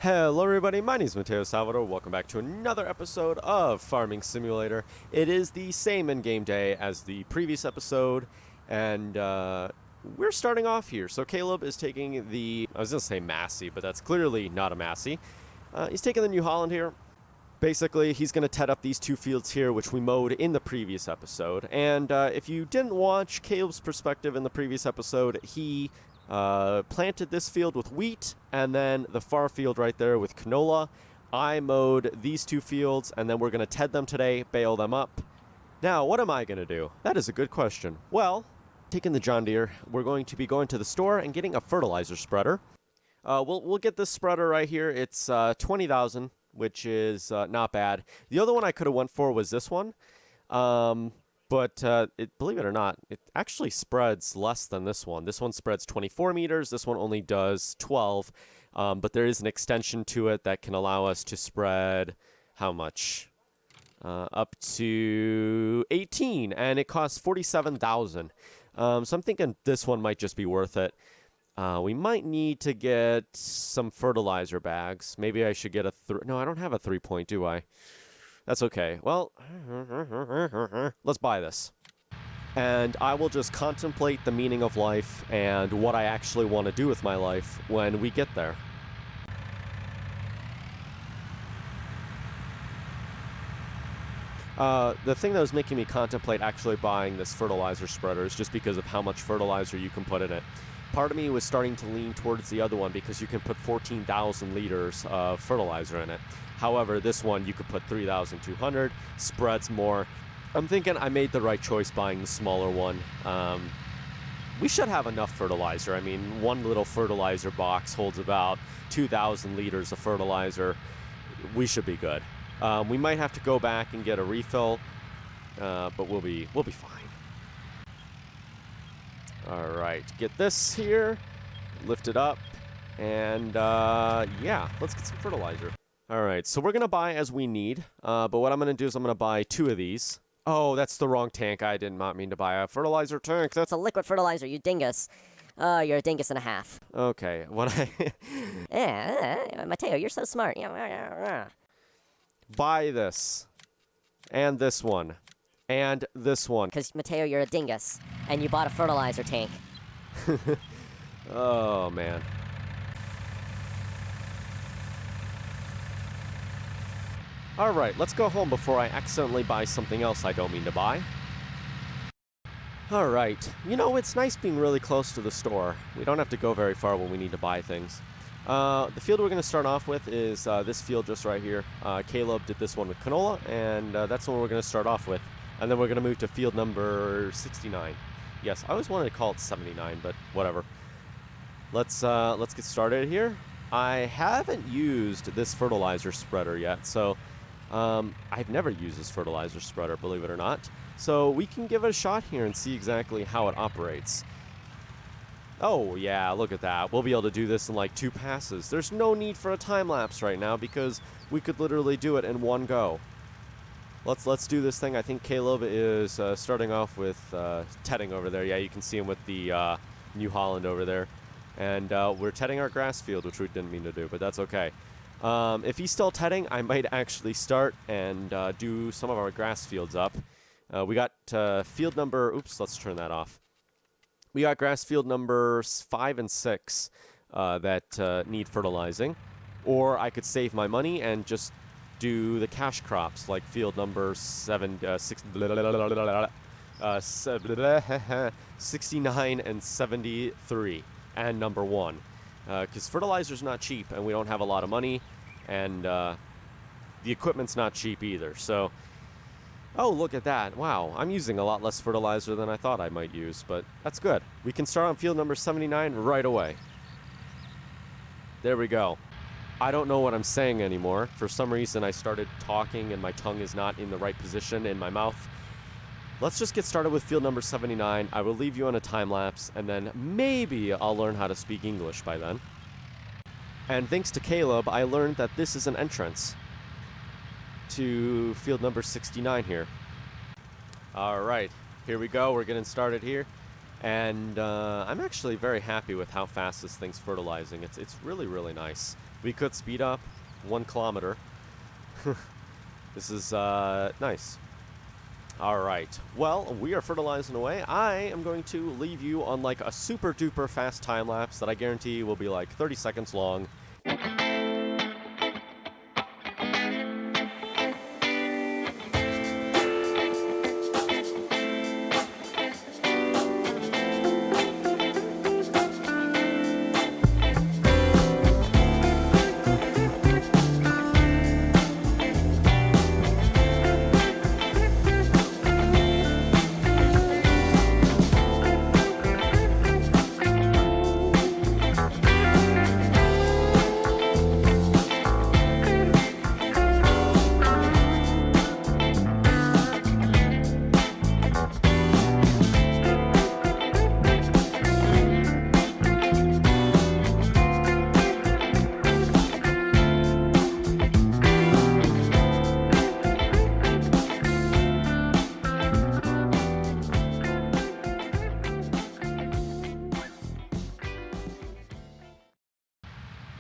Hello everybody, my name is Mateo-Tube. Welcome back to another episode of Farming Simulator. It is the same in-game day as the previous episode, and we're starting off here. So Caleb is taking the, I was going to say Massey, but that's clearly not a Massey. He's taking the New Holland here. Basically, he's going to ted up these two fields here, which we mowed in the previous episode. And if you didn't watch Caleb's perspective in the previous episode, he planted this field with wheat, and then the far field right there with canola. I mowed these two fields, and then we're going to ted them today, bale them up. Now, what am I going to do? That is a good question. Well, taking the John Deere, we're going to be going to the store and getting a fertilizer spreader. We'll get this spreader right here. It's 20,000, which is not bad. The other one I could have went for was this one. But believe it or not, it actually spreads less than this one. This one spreads 24 meters. This one only does 12. But there is an extension to it that can allow us to spread how much? Up to 18, and it costs 47,000. So I'm thinking this one might just be worth it. We might need to get some fertilizer bags. Maybe I should get a no, I don't have a 3-point, do I? That's okay. Well, let's buy this. And I will just contemplate the meaning of life and what I actually want to do with my life when we get there. The thing that was making me contemplate actually buying this fertilizer spreader is just because of how much fertilizer you can put in it. Part of me was starting to lean towards the other one because you can put 14,000 liters of fertilizer in it. However, this one you could put 3,200, spreads more. I'm thinking I made the right choice buying the smaller one. We should have enough fertilizer. I mean, one little fertilizer box holds about 2,000 liters of fertilizer. We should be good. We might have to go back and get a refill, but we'll be fine. All right, get this here, lift it up, and yeah, let's get some fertilizer. All right, so we're going to buy as we need, but what I'm going to do is I'm going to buy 2 of these. Oh, that's the wrong tank. I did not mean to buy a fertilizer tank. It's a liquid fertilizer, you dingus. Oh, you're a dingus and a half. Okay, what I... Yeah, Mateo, you're so smart. Buy this, and this one, and this one. Because, Mateo, you're a dingus, and you bought a fertilizer tank. Oh, man. All right, let's go home before I accidentally buy something else I don't mean to buy. All right, you know, it's nice being really close to the store. We don't have to go very far when we need to buy things. The field we're going to start off with is this field just right here. Caleb did this one with canola, and that's the one we're going to start off with. And then we're going to move to field number 69. Yes, I always wanted to call it 79, but whatever. Let's get started here. I haven't used this fertilizer spreader yet, so I've never used this fertilizer spreader, believe it or not. So we can give it a shot here and see exactly how it operates. Oh, yeah, look at that. We'll be able to do this in like 2 passes. There's no need for a time lapse right now because we could literally do it in one go. Let's do this thing. I think Caleb is starting off with tedding over there. Yeah, you can see him with the New Holland over there. And we're tedding our grass field, which we didn't mean to do, but that's okay. If he's still tedding, I might actually start and do some of our grass fields up. We got field number... Oops, let's turn that off. We got grass field numbers 5 and 6 that need fertilizing. Or I could save my money and just do the cash crops, like field number 69 and 73, and number 1. Because fertilizer's not cheap, and we don't have a lot of money, and the equipment's not cheap either. So, oh, look at that. Wow, I'm using a lot less fertilizer than I thought I might use, but that's good. We can start on field number 79 right away. There we go. I don't know what I'm saying anymore. For some reason, I started talking and my tongue is not in the right position in my mouth. Let's just get started with field number 79. I will leave you on a time lapse, and then maybe I'll learn how to speak English by then. And thanks to Caleb, I learned that this is an entrance to field number 69 here. All right, here we go. We're getting started here. And I'm actually very happy with how fast this thing's fertilizing. It's really, really nice. We could speed up 1 kilometer. This is nice. All right. Well, we are fertilizing away. I am going to leave you on like a super duper fast time lapse that I guarantee will be like 30 seconds long.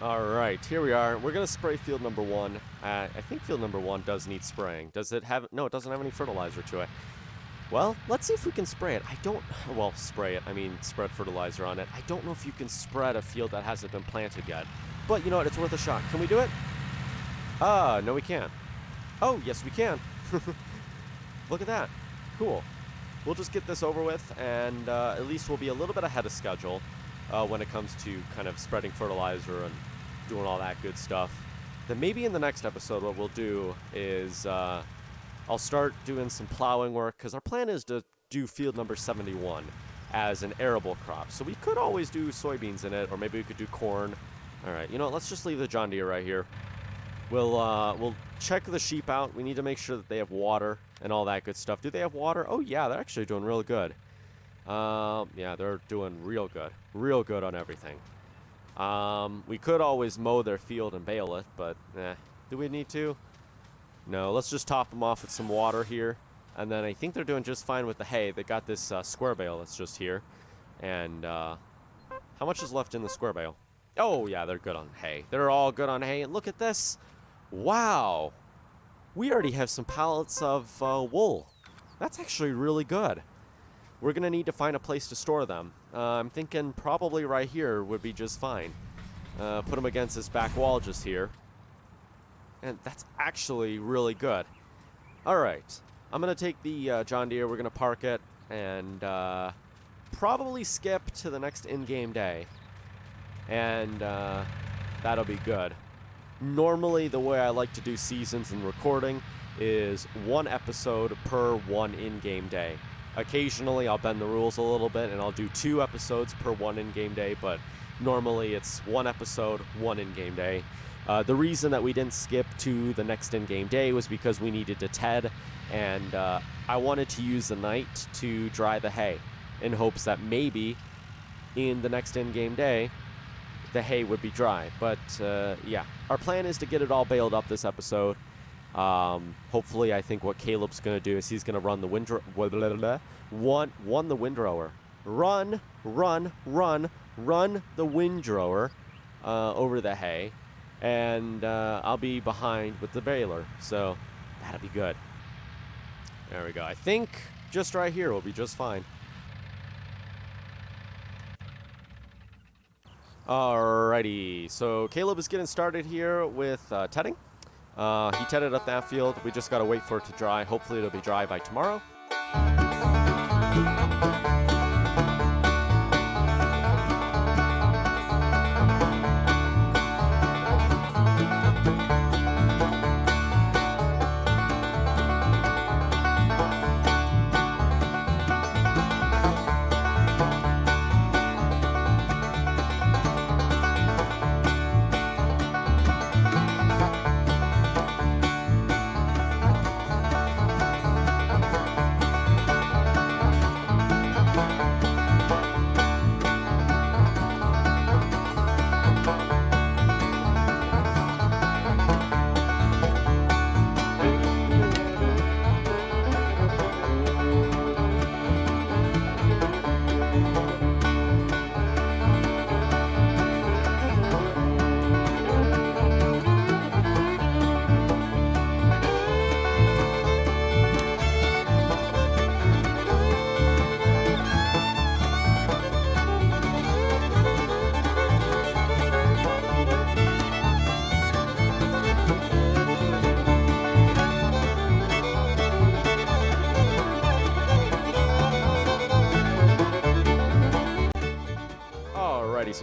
Alright, here we are. We're going to spray field number 1. I think field number 1 does need spraying. Does it have... No, it doesn't have any fertilizer to it. Well, let's see if we can spray it. I don't... Well, spray it. I mean, spread fertilizer on it. I don't know if you can spread a field that hasn't been planted yet. But, you know what? It's worth a shot. Can we do it? No, we can't. Oh, yes, we can. Look at that. Cool. We'll just get this over with, and at least we'll be a little bit ahead of schedule when it comes to kind of spreading fertilizer and doing all that good stuff. Then maybe in the next episode what we'll do is I'll start doing some plowing work, because our plan is to do field number 71 as an arable crop. So we could always do soybeans in it, or maybe we could do corn. All right, you know what? Let's just leave the John Deere right here. We'll check the sheep out. We need to make sure that they have water and all that good stuff. Do they have water? Oh, yeah, they're actually doing real good. Yeah, they're doing real good on everything. We could always mow their field and bale it, but do we need to? No, let's just top them off with some water here. And then I think they're doing just fine with the hay. They got this square bale that's just here. And how much is left in the square bale? Oh, yeah, they're good on hay. They're all good on hay. And look at this. Wow. We already have some pallets of wool. That's actually really good. We're going to need to find a place to store them. I'm thinking probably right here would be just fine. Put them against this back wall just here. And that's actually really good. All right. I'm going to take the John Deere. We're going to park it and probably skip to the next in-game day. And that'll be good. Normally, the way I like to do seasons and recording is 1 episode per 1 in-game day. Occasionally, I'll bend the rules a little bit, and I'll do 2 episodes per 1 in-game day, but normally it's 1 episode, 1 in-game day. The reason that we didn't skip to the next in-game day was because we needed to TED, and I wanted to use the night to dry the hay in hopes that maybe in the next in-game day, the hay would be dry. But, yeah, our plan is to get it all baled up this episode. Hopefully, I think what Caleb's going to do is he's going to run the windrower. Run the windrower. Run the windrower over the hay. And I'll be behind with the baler. So that'll be good. There we go. I think just right here will be just fine. Alrighty. So Caleb is getting started here with tedding. He tedded up that field. We just got to wait for it to dry. Hopefully it'll be dry by tomorrow.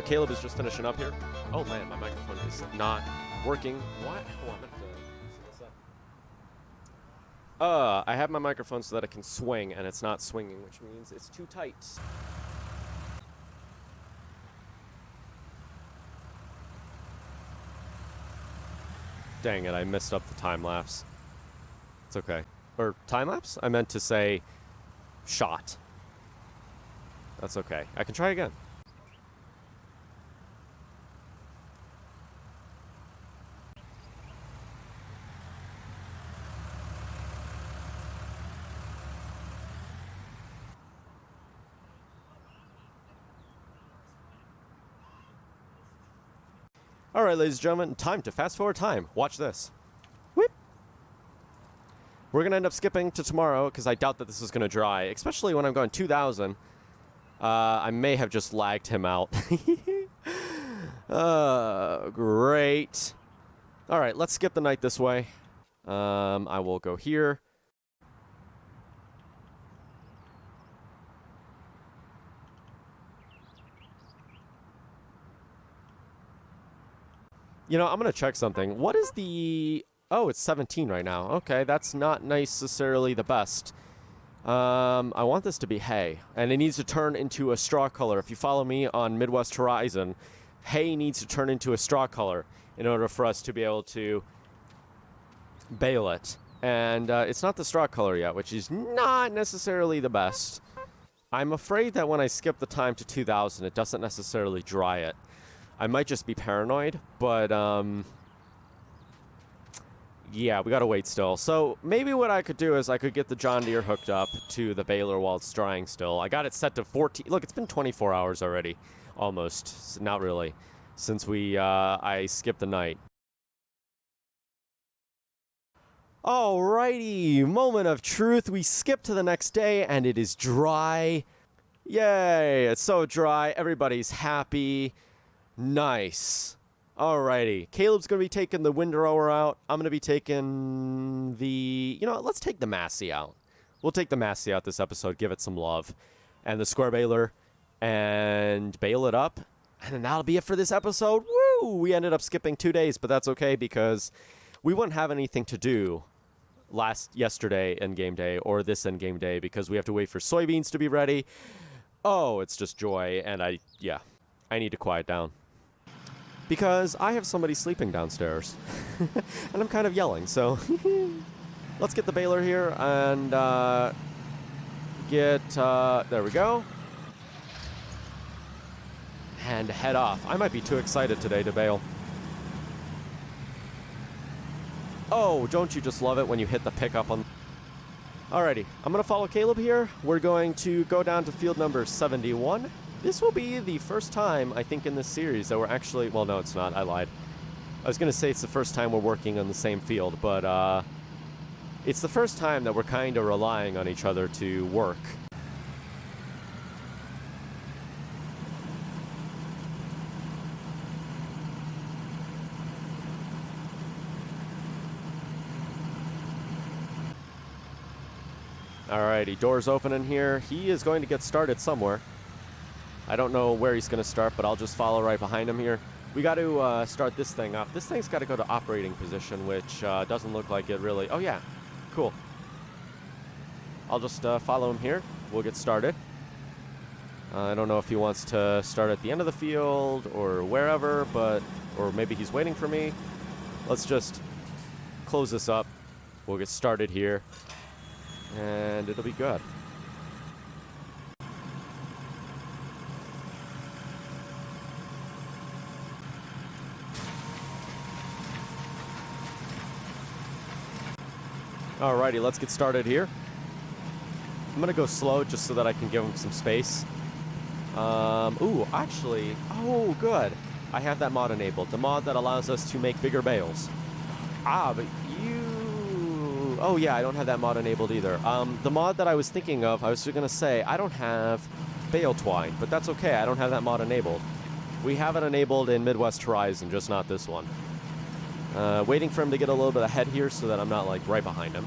Caleb is just finishing up here. Oh man, my microphone is not working. What? Hold on, I'm gonna have to set this up. I have my microphone so that it can swing, and it's not swinging, which means it's too tight. Dang it, I messed up the time lapse. It's okay. Or time lapse? I meant to say shot. That's okay. I can try again. All right, ladies and gentlemen, time to fast forward time. Watch this. Whip. We're going to end up skipping to tomorrow because I doubt that this is going to dry, especially when I'm going 2,000. I may have just lagged him out. Great. All right, let's skip the night this way. I will go here. You know, I'm going to check something. What is the... Oh, it's 17 right now. Okay, that's not necessarily the best. I want this to be hay, and it needs to turn into a straw color. If you follow me on Midwest Horizon, hay needs to turn into a straw color in order for us to be able to bale it. And it's not the straw color yet, which is not necessarily the best. I'm afraid that when I skip the time to 2,000, it doesn't necessarily dry it. I might just be paranoid, but yeah, we gotta wait still. So maybe what I could do is I could get the John Deere hooked up to the baler while it's drying still. I got it set to 14. Look, it's been 24 hours already, almost. Not really, since I skipped the night. Alrighty, moment of truth. We skip to the next day, and it is dry. Yay! It's so dry. Everybody's happy. Nice. Alrighty. Caleb's going to be taking the windrower out. I'm going to be taking the... You know what? Let's take the Massey out. We'll take the Massey out this episode. Give it some love. And the square baler. And bale it up. And then that'll be it for this episode. Woo! We ended up skipping 2 days, but that's okay because we wouldn't have anything to do yesterday in game day or this in game day because we have to wait for soybeans to be ready. Oh, it's just joy. And I need to quiet down. Because I have somebody sleeping downstairs. And I'm kind of yelling, so... Let's get the baler here and there we go. And head off. I might be too excited today to bale. Oh, don't you just love it when you hit the pickup on... Alrighty, I'm going to follow Caleb here. We're going to go down to field number 71. This will be the first time, I think, in this series that we're actually... Well, no, it's not. I lied. I was going to say it's the first time we're working on the same field, but it's the first time that we're kind of relying on each other to work. Alrighty, doors open in here. He is going to get started somewhere. I don't know where he's going to start, but I'll just follow right behind him here. We got to start this thing up. This thing's got to go to operating position, which doesn't look like it really... Oh, yeah. Cool. I'll just follow him here. We'll get started. I don't know if he wants to start at the end of the field or wherever, or maybe he's waiting for me. Let's just close this up. We'll get started here, and it'll be good. Alrighty, let's get started here. I'm gonna go slow just so that I can give him some space. Ooh, actually, oh, good. I have that mod enabled. The mod that allows us to make bigger bales. Ah, but you... Oh, yeah, I don't have that mod enabled either. The mod that I was thinking of, I was gonna say, I don't have bale twine, but that's okay. I don't have that mod enabled. We have it enabled in Midwest Horizon, just not this one. Waiting for him to get a little bit ahead here so that I'm not, like, right behind him.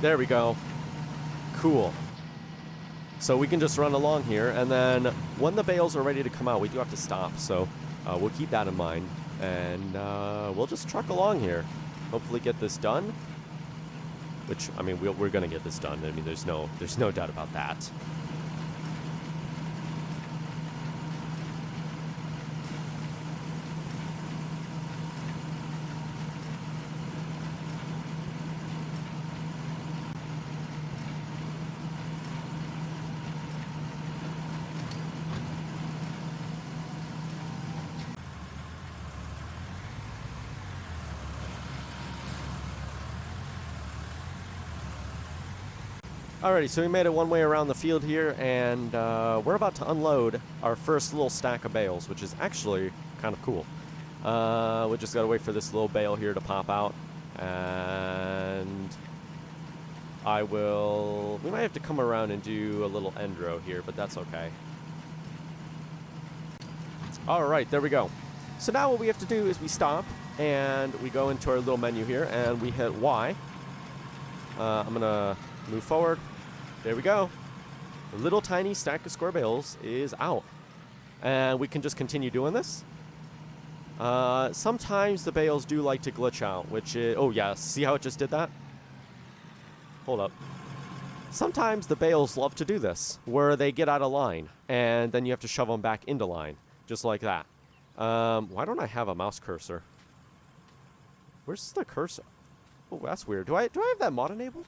There we go. Cool. So we can just run along here, and then when the bales are ready to come out, we do have to stop. So we'll keep that in mind, and we'll just truck along here. Hopefully get this done. Which, I mean, we're going to get this done. I mean, there's no doubt about that. Alrighty, so we made it one way around the field here, and we're about to unload our first little stack of bales, which is actually kind of cool. We just gotta wait for this little bale here to pop out, and we might have to come around and do a little end row here, but that's okay. Alright, there we go. So now what we have to do is we stop, and we go into our little menu here, and we hit Y. I'm gonna move forward. There we go. A little tiny stack of square bales is out. And we can just continue doing this. Sometimes the bales do like to glitch out, which is... Oh, yeah. See how it just did that? Hold up. Sometimes the bales love to do this, where they get out of line, and then you have to shove them back into line, just like that. Why don't I have a mouse cursor? Where's the cursor? Oh, that's weird. Do I have that mod enabled?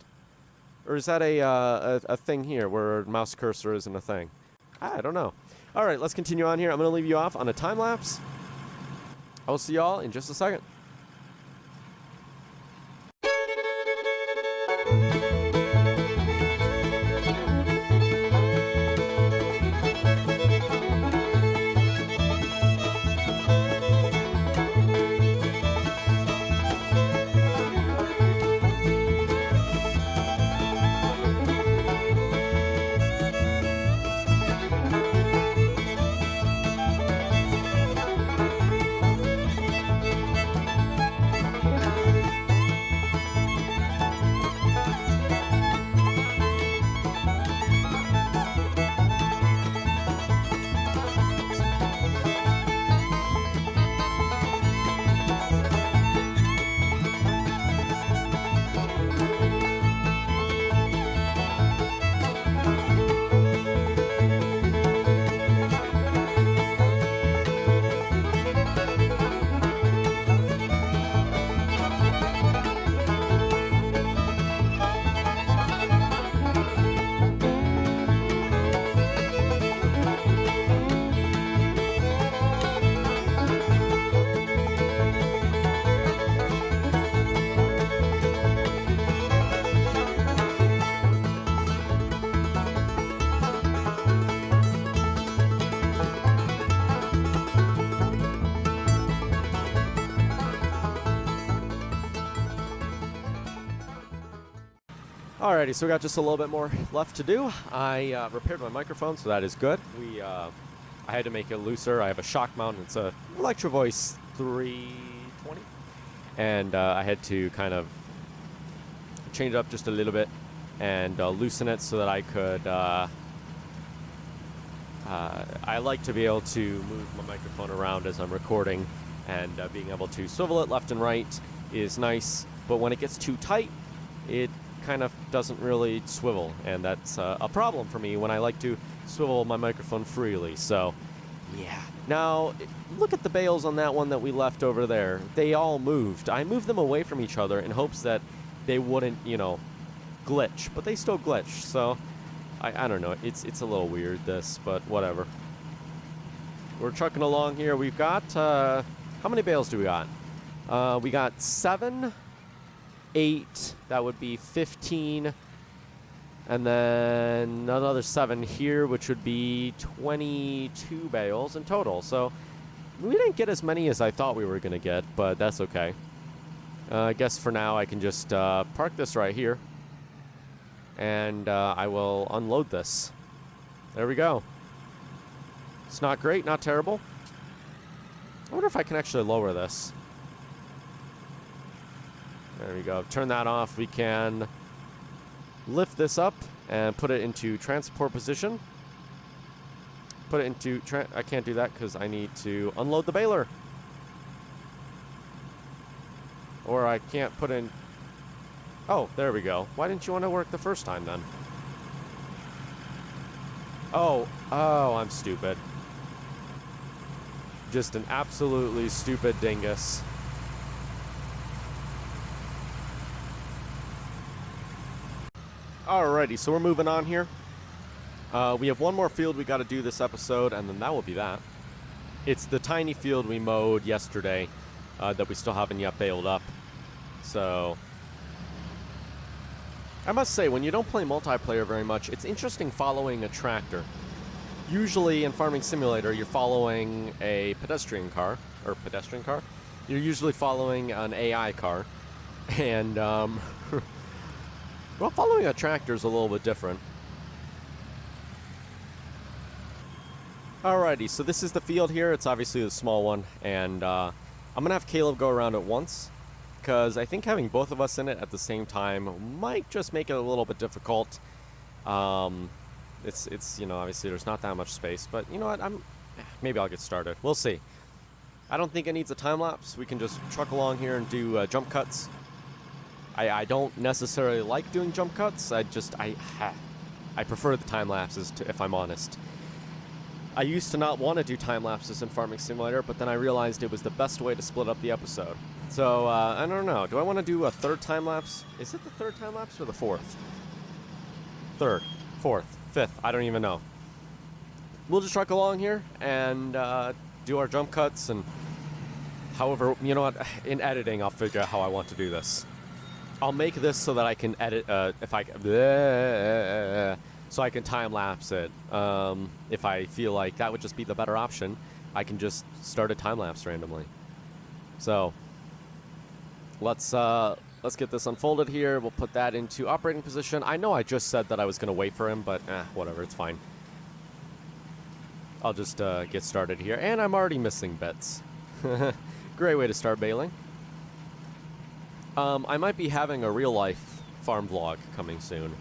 Or is that a thing here where mouse cursor isn't a thing? I don't know. All right, let's continue on here. I'm going to leave you off on a time lapse. I will see y'all in just a second. Alrighty, so we got just a little bit more left to do. I repaired my microphone, so that is good. I had to make it looser. I have a shock mount. It's a Electro Voice 320, and I had to kind of change it up just a little bit and loosen it so that I could. I like to be able to move my microphone around as I'm recording, and being able to swivel it left and right is nice. But when it gets too tight, it kind of doesn't really swivel, and that's a problem for me when I like to swivel my microphone freely. So yeah, now look at the bales on that one that we left over there. They all moved. I moved them away from each other in hopes that they wouldn't, you know, glitch, but they still glitch. So I don't know, it's a little weird, this, but whatever. We're trucking along here. We've got how many bales do we got? We got 7, 8, that would be 15, and then another 7 here, which would be 22 bales in total. So we didn't get as many as I thought we were going to get, but that's okay. I guess for now I can just park this right here, and I will unload this. There we go. It's not great, not terrible. I wonder if I can actually lower this. There we go. Turn that off. We can lift this up and put it into transport position. Put it into... I can't do that because I need to unload the baler. Or I can't put in... Oh, there we go. Why didn't you want to work the first time then? Oh, I'm stupid. Just an absolutely stupid dingus. Alrighty, so we're moving on here. We have one more field we got to do this episode, and then that will be that. It's the tiny field we mowed yesterday that we still haven't yet baled up. So, I must say, when you don't play multiplayer very much, it's interesting following a tractor. Usually in Farming Simulator, you're following a pedestrian car. You're usually following an AI car. And, well, following a tractor is a little bit different. Alrighty, so this is the field here. It's obviously the small one. And I'm going to have Caleb go around it once, because I think having both of us in it at the same time might just make it a little bit difficult. It's you know, obviously there's not that much space, but you know what, maybe I'll get started. We'll see. I don't think it needs a time lapse. We can just truck along here and do jump cuts. I don't necessarily like doing jump cuts. I prefer the time lapses, if I'm honest. I used to not want to do time lapses in Farming Simulator, but then I realized it was the best way to split up the episode. So, I don't know. Do I want to do a third time lapse? Is it the third time lapse or the fourth? Third, fourth, fifth. I don't even know. We'll just truck along here and do our jump cuts, and however, you know what? In editing, I'll figure out how I want to do this. I'll make this so that I can edit, so I can time lapse it. If I feel like that would just be the better option, I can just start a time lapse randomly. So let's get this unfolded here. We'll put that into operating position. I know I just said that I was going to wait for him, but whatever, it's fine. I'll just get started here. And I'm already missing bits. Great way to start baling. I might be having a real-life farm vlog coming soon.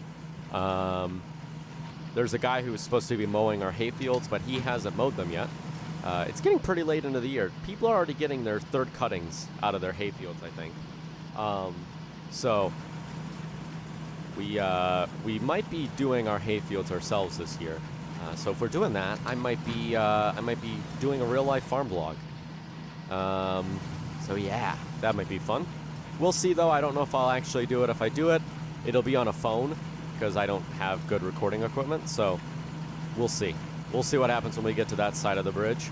There's a guy who was supposed to be mowing our hay fields, but he hasn't mowed them yet. It's getting pretty late into the year. People are already getting their third cuttings out of their hay fields, I think. So we might be doing our hay fields ourselves this year. So if we're doing that, I might be doing a real-life farm vlog. So yeah, that might be fun. We'll see, though. I don't know if I'll actually do it. If I do it, it'll be on a phone, because I don't have good recording equipment, so we'll see. We'll see what happens when we get to that side of the bridge.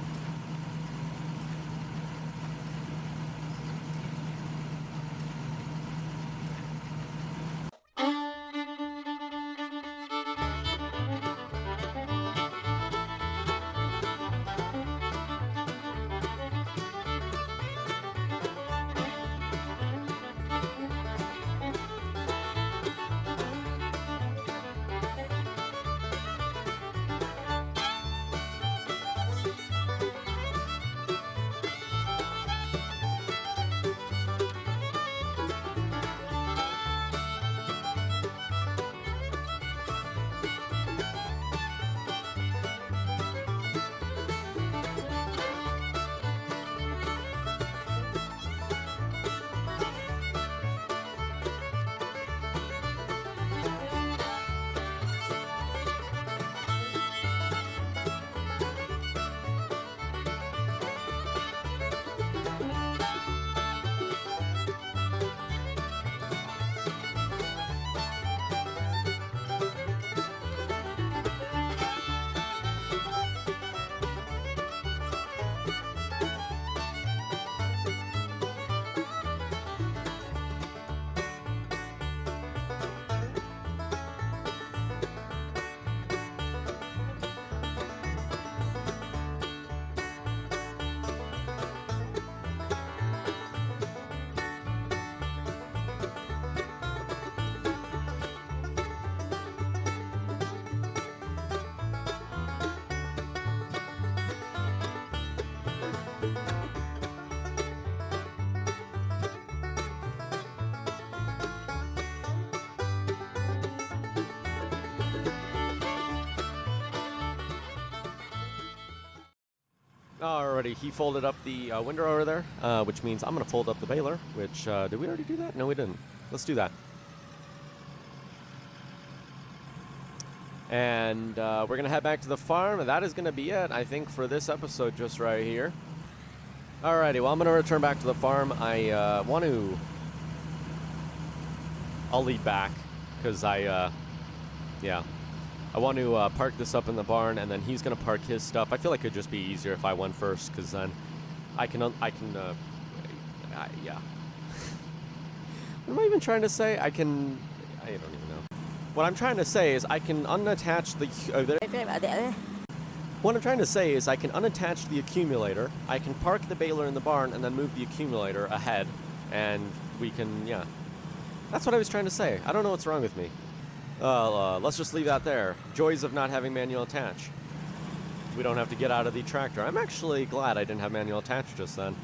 Alrighty, he folded up the window over there, which means I'm going to fold up the baler, which, did we already do that? No, we didn't. Let's do that. And we're going to head back to the farm, and that is going to be it, I think, for this episode just right here. Alrighty, well, I'm going to return back to the farm. I'll lead back, because I want to park this up in the barn, and then he's going to park his stuff. I feel like it would just be easier if I went first, because then yeah. What am I even trying to say? I don't even know. What I'm trying to say is I can unattach the... What I'm trying to say is I can unattach the accumulator, I can park the baler in the barn, and then move the accumulator ahead, and we can, yeah. That's what I was trying to say. I don't know what's wrong with me. Let's just leave that there. Joys of not having manual attach. We don't have to get out of the tractor. I'm actually glad I didn't have manual attach just then.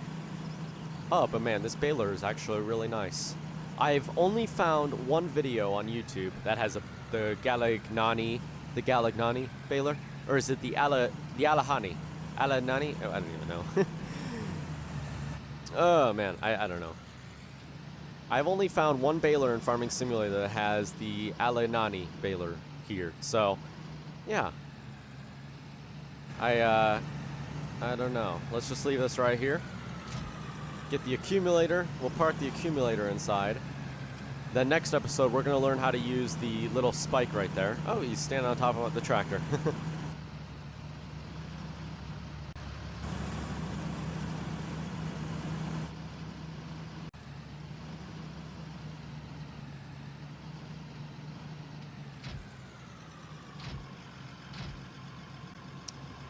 Oh, but man, this baler is actually really nice. I've only found one video on YouTube that has the Galagnani baler. Or is it the Alahani? Alanani? Oh, I don't even know. Oh, man, I don't know. I've only found one baler in Farming Simulator that has the Alanani baler here. So, yeah. I don't know. Let's just leave this right here. Get the accumulator. We'll park the accumulator inside. Then next episode, we're going to learn how to use the little spike right there. Oh, he's standing on top of the tractor.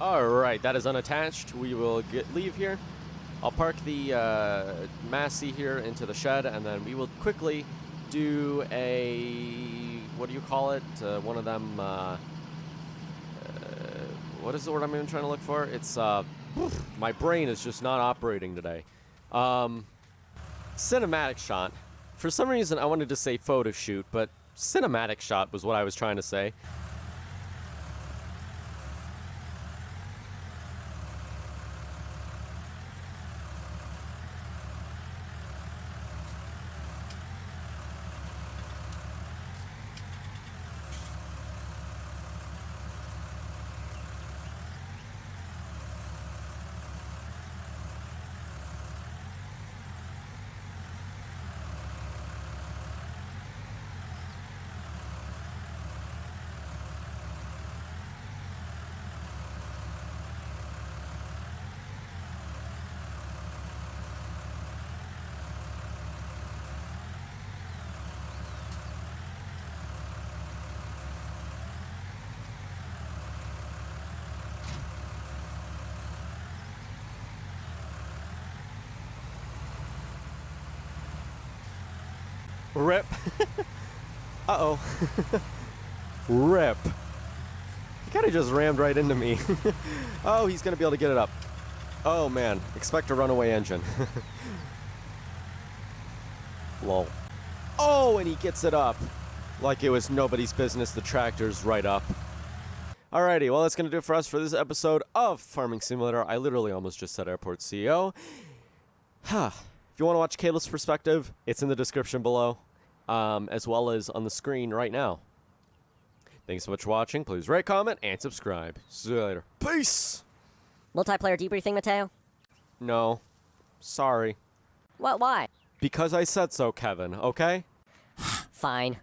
Alright, that is unattached. We will leave here. I'll park the Massey here into the shed, and then we will quickly do a... what do you call it? One of them... what is the word I'm even trying to look for? It's... my brain is just not operating today. Cinematic shot. For some reason, I wanted to say photo shoot, but cinematic shot was what I was trying to say. Rip. Uh-oh. Rip. He kind of just rammed right into me. Oh, he's going to be able to get it up. Oh, man. Expect a runaway engine. Lol. Oh, and he gets it up. Like it was nobody's business. The tractor's right up. Alrighty, well, that's going to do it for us for this episode of Farming Simulator. I literally almost just said Airport CEO. If you want to watch Caleb's perspective, it's in the description below, as well as on the screen right now. Thanks so much for watching. Please rate, comment, and subscribe. See you later. Peace! Multiplayer debriefing, Mateo? No. Sorry. What? Why? Because I said so, Kevin, okay? Fine.